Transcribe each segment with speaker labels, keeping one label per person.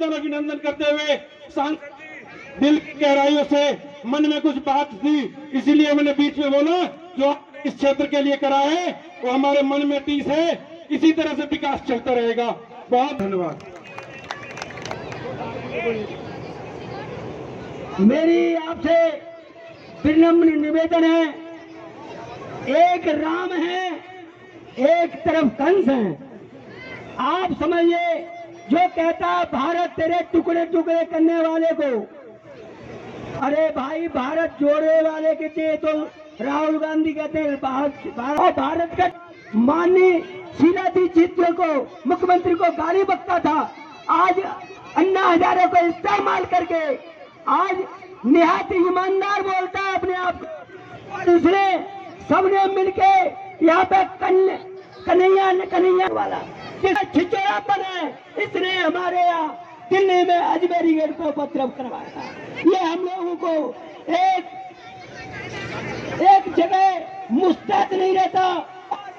Speaker 1: अभिनंदन अभिनंदन करते हुए सांसद दिल की गहराइयों से मन में कुछ बात थी, इसीलिए मैंने बीच में बोला जो इस क्षेत्र के लिए करा है वो हमारे मन में टीस है, इसी तरह से विकास चलता रहेगा। बहुत धन्यवाद।
Speaker 2: मेरी आपसे विनम्र निवेदन है, एक राम है एक तरफ कंस है। आप समझिए, जो कहता भारत तेरे टुकड़े टुकड़े करने वाले को, अरे भाई भारत जोड़ने वाले के थे तो राहुल गांधी कहते हैं भारत का माननीय शीला दीक्षित को मुख्यमंत्री को गाली बकता था, आज अन्ना हजारे को इस्तेमाल करके आज निहायत ईमानदार बोलता है अपने आप को। और इसने सबने मिलके यहाँ पे कन्हैया वाला छिचोरापन है, इसने हमारे यहाँ दिल्ली में अजमेरी गेट पर उपद्रव करवाया। ये हम लोगों को एक जगह मुस्तैद नहीं रहता।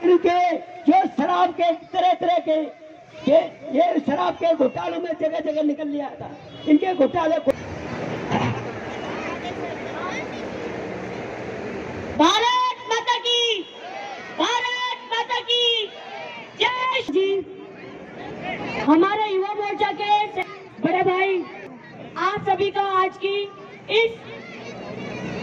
Speaker 2: इनके जो शराब के तरह तरह के ये शराब के घोटालों में जगह जगह निकल लिया था, इनके घोटाले को
Speaker 3: भारत माता की जय जी। हमारे युवा मोर्चा के बड़े भाई, आप सभी का आज की इस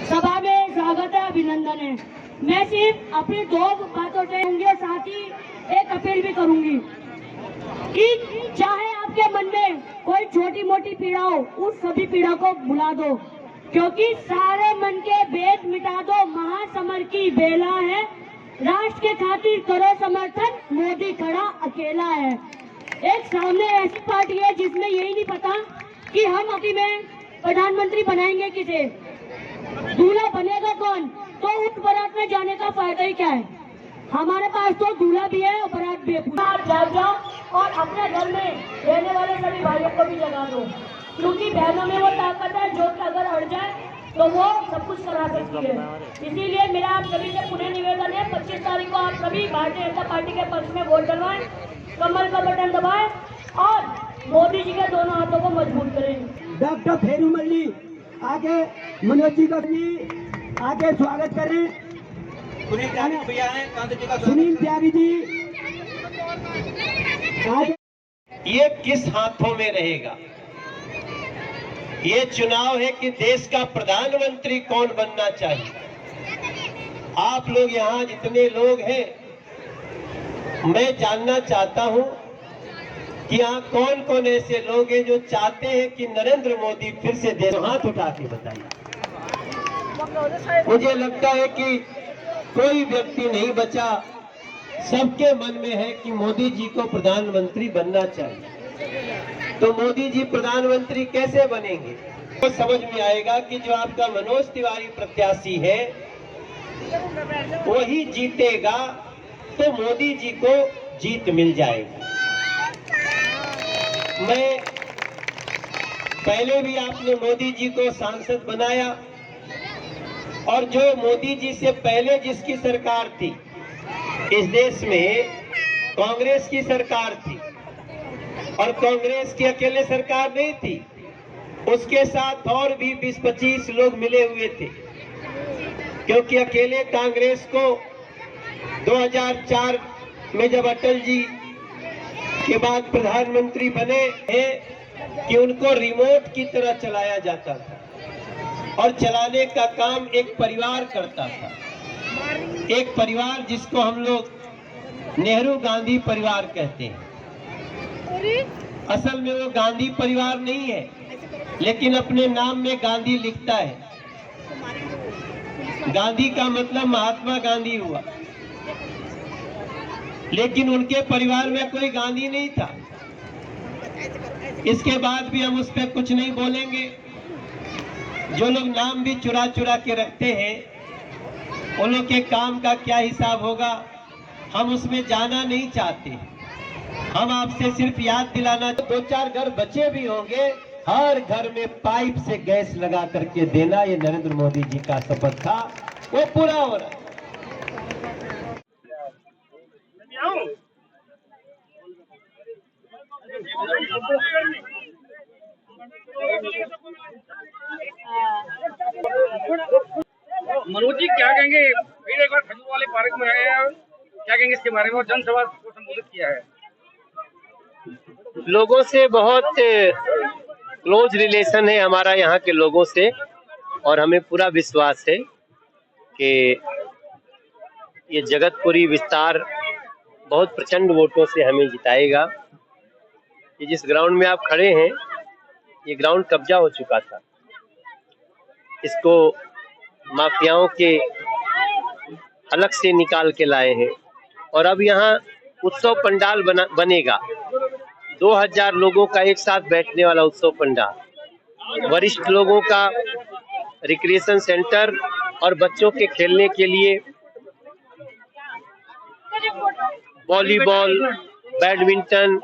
Speaker 3: सभा में स्वागत है, अभिनंदन है। मैं सिर्फ अपनी दो बातों से होंगे, साथ ही एक अपील भी करूंगी कि चाहे आपके मन में कोई छोटी मोटी पीड़ा हो, उस सभी पीड़ा को भुला दो, क्योंकि सारे मन के भेद मिटा दो। महासमर की बेला है, राष्ट्र के खातिर करो समर्थन, मोदी खड़ा अकेला है। एक सामने ऐसी पार्टी है जिसमें यही नहीं पता कि हम अभी में प्रधानमंत्री बनाएंगे किसे, दूल्हा बनेगा कौन, तो उस बारात में जाने का फायदा ही क्या है। हमारे पास तो दूल्हा भी है और बारात भी है। आप जाग जाओ और अपने घर में रहने वाले सभी भाइयों को भी जगा दो, क्योंकि बहनों में वो ताकत है जो कि अगर अड़ जाए तो वो सब कुछ करा सकती है। इसीलिए मेरा आप सभी से पुनः निवेदन है, 25 तारीख को आप सभी भारतीय जनता पार्टी के पक्ष में वोट डलवाएं, कमल का बटन दबाएं और मोदी जी के दोनों हाथों को मजबूत करें।
Speaker 2: डॉक्टर फेरूमल जी आगे, मनोज जी का भी आगे स्वागत करें। सुनील त्यागी जी आगे।
Speaker 4: ये किस हाथों में रहेगा? ये चुनाव है कि देश का प्रधानमंत्री कौन बनना चाहिए। आप लोग यहाँ जितने लोग हैं, मैं जानना चाहता हूं कि यहाँ कौन कौन ऐसे लोग हैं जो चाहते हैं कि नरेंद्र मोदी फिर से देश। हाथ उठा के बताइए। मुझे लगता है कि कोई व्यक्ति नहीं बचा, सबके मन में है कि मोदी जी को प्रधानमंत्री बनना चाहिए। तो मोदी जी प्रधानमंत्री कैसे बनेंगे, तो समझ में आएगा कि जो आपका मनोज तिवारी प्रत्याशी है वही जीतेगा, तो मोदी जी को जीत मिल जाएगी। मैं पहले भी आपने मोदी जी को सांसद बनाया, और जो मोदी जी से पहले जिसकी सरकार थी इस देश में, कांग्रेस की सरकार थी, और कांग्रेस की अकेले सरकार नहीं थी, उसके साथ और भी 20-25 लोग मिले हुए थे, क्योंकि अकेले कांग्रेस को 2004 में जब अटल जी के बाद प्रधानमंत्री बने हैं कि उनको रिमोट की तरह चलाया जाता था, और चलाने का काम एक परिवार करता था। एक परिवार जिसको हम लोग नेहरू गांधी परिवार कहते हैं। असल में वो गांधी परिवार नहीं है, लेकिन अपने नाम में गांधी लिखता है। गांधी का मतलब महात्मा गांधी हुआ, लेकिन उनके परिवार में कोई गांधी नहीं था। इसके बाद भी हम उस पर कुछ नहीं बोलेंगे। जो लोग नाम भी चुरा चुरा के रखते हैं, उन लोग के काम का क्या हिसाब होगा, हम उसमें जाना नहीं चाहते। हम आपसे सिर्फ याद दिलाना, 2-4 घर बचे भी होंगे, हर घर में पाइप से गैस लगा करके देना, ये नरेंद्र मोदी जी का शपथ था, वो पूरा हो रहा है।
Speaker 5: मनोज जी क्या कहेंगे, फिर एक बार खजूर वाले पार्क में आए हैं, क्या कहेंगे इसके बारे में, और जनसभा को संबोधित किया है।
Speaker 4: लोगों से बहुत क्लोज रिलेशन है हमारा यहाँ के लोगों से, और हमें पूरा विश्वास है कि ये जगतपुरी विस्तार बहुत प्रचंड वोटों से हमें जिताएगा। ये जिस ग्राउंड में आप खड़े हैं, ये ग्राउंड कब्जा हो चुका था। इसको माफियाओं के अलग से निकाल के लाए हैं, और अब यहाँ उत्सव पंडाल बनेगा। 2000 लोगों का एक साथ बैठने वाला उत्सव पंडाल, वरिष्ठ लोगों का रिक्रिएशन सेंटर और बच्चों के खेलने के लिए वॉलीबॉल, बैडमिंटन,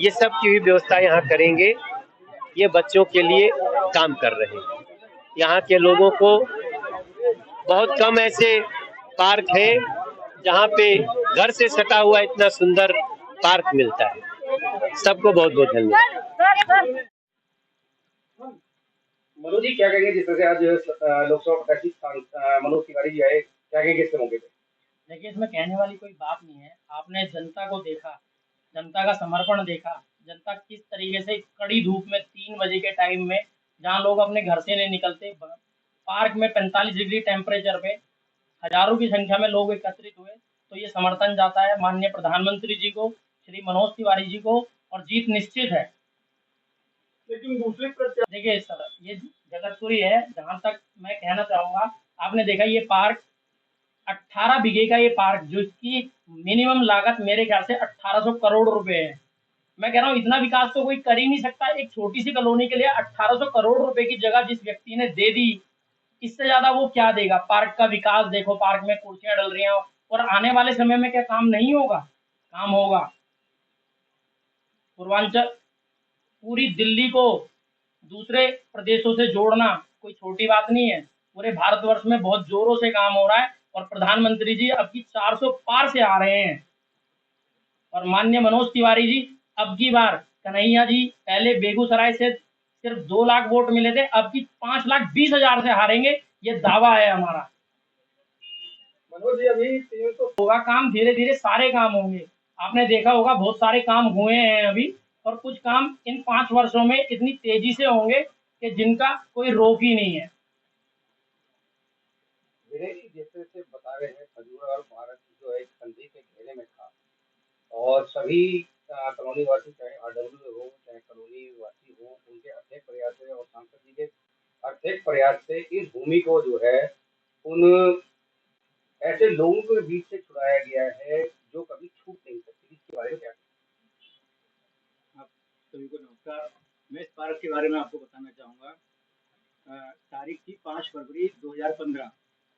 Speaker 4: ये सब की भी व्यवस्था यहाँ करेंगे। ये बच्चों के लिए काम कर रहे हैं। यहाँ के लोगों को बहुत कम ऐसे पार्क है जहाँ पे घर से सटा हुआ इतना सुंदर पार्क मिलता है। सबको बहुत बहुत धन्यवाद।
Speaker 5: मनोज जी क्या कहेंगे, जिस तरह से आज लोकसभा प्रत्याशी मनोज तिवारी जी आए, क्या कहेंगे इसके मौके पे?
Speaker 6: देखिए, इसमें कहने वाली कोई बात नहीं है। आपने जनता को देखा, जनता का समर्पण देखा, जनता किस तरीके से कड़ी धूप में 3 बजे के टाइम में, जहां लोग अपने घर से नहीं निकलते, पार्क में 45 डिग्री टेम्परेचर पे हजारों की संख्या में लोग एकत्रित हुए, तो ये समर्थन जाता है माननीय प्रधानमंत्री जी को, श्री मनोज तिवारी जी को, और जीत निश्चित है।
Speaker 5: लेकिन दूसरी
Speaker 6: देखिए सर, ये जगतपुरी है, जहां तक मैं कहना चाहूंगा, आपने देखा ये पार्क 18 बीघे का, ये पार्क जिसकी मिनिमम लागत मेरे ख्याल से 1800 करोड़ रुपए है। मैं कह रहा हूँ इतना विकास तो कोई कर ही नहीं सकता। एक छोटी सी कॉलोनी के लिए 1800 करोड़ रुपए की जगह जिस व्यक्ति ने दे दी, इससे ज्यादा वो क्या देगा। पार्क का विकास देखो, पार्क में कुर्सियां डल रही हैं, और आने वाले समय में क्या काम नहीं होगा? काम होगा। पूर्वांचल, पूरी दिल्ली को दूसरे प्रदेशों से जोड़ना कोई छोटी बात नहीं है। पूरे भारतवर्ष में बहुत जोरों से काम हो रहा है, और प्रधानमंत्री जी अब की 400 पार से आ रहे हैं। और माननीय मनोज तिवारी जी अब की बार, कन्हैया जी पहले बेगूसराय से सिर्फ 2 लाख वोट मिले थे, अब की 5,20,000 से हारेंगे, ये दावा है हमारा।
Speaker 5: मनोज जी अभी तो
Speaker 6: होगा काम, धीरे धीरे सारे काम होंगे। आपने देखा होगा बहुत सारे काम हुए हैं अभी, और कुछ काम इन 5 वर्षों में इतनी तेजी से होंगे कि जिनका कोई रोक ही नहीं है।
Speaker 5: जैसे से बता रहे हैं, खजूर और भारत जो है संधि के घेरे में था, और सभी कॉलोनी वासी, चाहे आरडब्ल्यू हो चाहे कॉलोनी वासी हो, उनके अथक प्रयास से और सांसद जी के अथक प्रयास से इस भूमि को जो है उन ऐसे लोगों के बीच से छुड़ाया गया है जो कभी छूट नहीं सकती। इसके बारे में क्या?
Speaker 7: आप सभी को नमस्कार। मैं इस पार्क के बारे में आपको बताना चाहूँगा। तारीख थी 5 फरवरी 2015।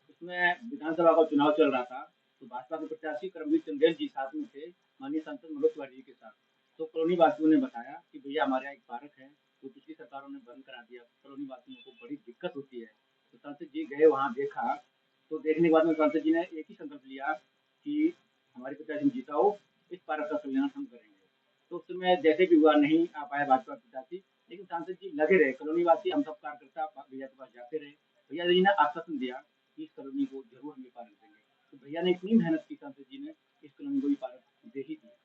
Speaker 7: उसमें विधानसभा का चुनाव चल रहा था, तो भाजपा के प्रत्याशी करमवीर चंदेल जी साथ में थे, माननीय सांसद मनोज तिवारी जी के साथ। तो कॉलोनी वासियों ने बताया कि भैया हमारे यहाँ एक पार्क है, तो पिछली सरकारों ने बंद करा दिया, कॉलोनी वासियों को बड़ी दिक्कत होती है। तो सांसद जी गए वहाँ, देखा, तो देखने के बाद में सांसद जी ने एक ही संकल्प लिया कि हमारे प्रत्याशी जिताओ, इस पार्क का कल्याण हम करेंगे। तो उस समय जैसे भी हुआ, नहीं आ पाया भाजपा प्रत्याशी, लेकिन सांसद जी लगे रहे। कॉलोनी वासी, हम सब कार्यकर्ता भैया के पास जाते रहे। भैया जी ने आश्वासन दिया कि इस कॉलोनी को जरूर हम ये पार्क देंगे। तो भैया ने इतनी मेहनत की, सांसद जी ने इस कॉलोनी को भी पार्क दे ही दिया।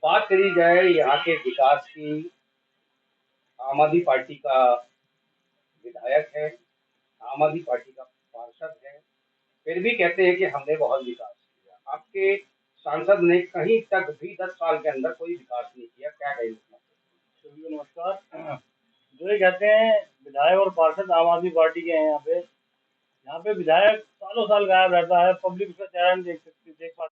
Speaker 5: बात करी जाए यहाँ के विकास की, आम आदमी पार्टी का विधायक है, आम आदमी पार्टी का पार्षद है, फिर भी कहते हैं कि हमने बहुत विकास किया। आपके सांसद ने कहीं तक भी 10 साल के अंदर कोई विकास नहीं किया, क्या कहेंगे?
Speaker 8: सभी को नमस्कार। जो ये कहते हैं विधायक और पार्षद आम आदमी पार्टी के हैं, यहाँ पे विधायक सालों साल गायब रहता है, पब्लिक उसका चेहरा नहीं देख सकती, देख पाती।